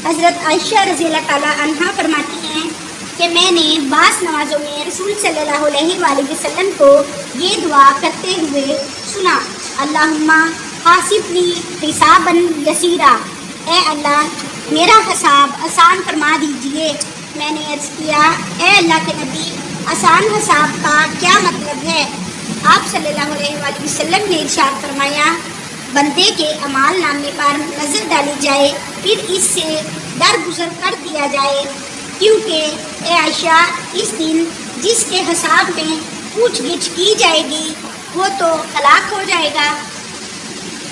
حضرت عائشہ رضی اللہ تعالیٰ عنہا فرماتی ہیں کہ میں نے بعض نمازوں میں رسول صلی اللہ علیہ وآلہ وسلم کو یہ دعا کرتے ہوئے سنا، اللہم حاسبنی حسابا یسیرا، اے اللہ میرا حساب آسان فرما دیجئے۔ میں نے عرض کیا، اے اللہ کے نبی، آسان حساب کا کیا مطلب ہے؟ آپ صلی اللہ علیہ وآلہ وسلم نے ارشاد فرمایا، بندے کے اعمال نامے پر نظر ڈالی جائے، پھر اس سے درگزر کر دیا جائے، کیونکہ اے عائشہ اس دن جس کے حساب میں پوچھ گچھ کی جائے گی وہ تو ہلاک ہو جائے گا۔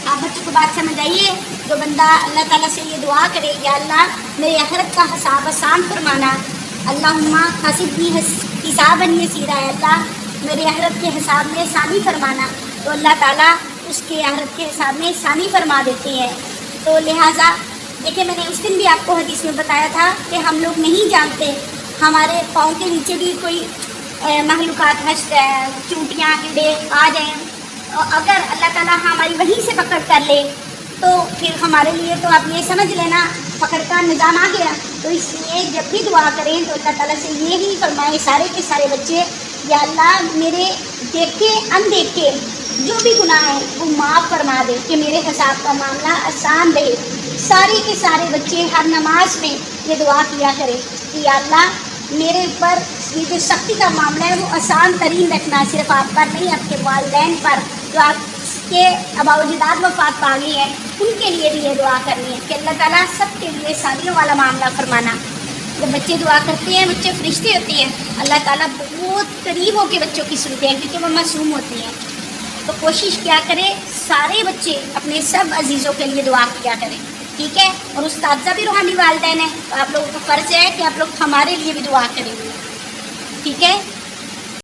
آپ بچوں کو بات سمجھ آئیے؟ جو بندہ اللہ تعالیٰ سے یہ دعا کرے، یا اللہ میرے آخرت کا حساب آسان فرمانا، اللہم حاسبنی حسابا یسیرا، اللہ میرے آخرت کے حساب میں آسانی فرمانا، تو اللہ تعالیٰ اس کے آخرت کے حساب میں آسانی فرما دیتے ہیں۔ تو لہٰذا دیکھیں، میں نے اس دن بھی آپ کو حدیث میں بتایا تھا کہ ہم لوگ نہیں جانتے ہمارے پاؤں کے نیچے بھی کوئی مخلوقات حشر ہے، چونٹیاں کیڑے آ جائیں، اور اگر اللہ تعالیٰ ہماری وہیں سے پکڑ کر لے تو پھر ہمارے لیے تو آپ یہ سمجھ لینا پکڑ کا نظام آ گیا۔ تو اس لیے جب بھی دعا کریں تو اللہ تعالیٰ سے یہی فرمائیں سارے کے سارے بچے، یا اللہ میرے دیکھے اندیکھے جو بھی گناہ ہیں وہ معاف فرما دے کہ میرے حساب کا معاملہ آسان رہے۔ سارے کے سارے بچے ہر نماز میں یہ دعا کیا کرے کہ یا اللہ میرے اوپر یہ جو سختی کا معاملہ ہے وہ آسان ترین رکھنا، صرف آپ پر نہیں، آپ کے والدین پر جو آپ کے آباء و اجداد وفات پا گئی ہیں ان کے لیے بھی یہ دعا کرنی ہے کہ اللہ تعالیٰ سب کے لیے شادیوں والا معاملہ فرمانا۔ جب بچے دعا کرتے ہیں، بچے فرشتے ہوتے ہیں، اللہ تعالیٰ بہت قریب ہو کے بچوں کی سنتے ہیں کیونکہ وہ معصوم ہوتے ہیں۔ تو کوشش کیا کرے سارے بچے اپنے سب عزیزوں کے لیے دعا کیا کریں، ٹھیک ہے؟ اور اساتذہ بھی روحانی والدین ہیں، تو آپ لوگوں کا فرض ہے کہ آپ لوگ ہمارے لیے بھی دعا کریں، ٹھیک ہے؟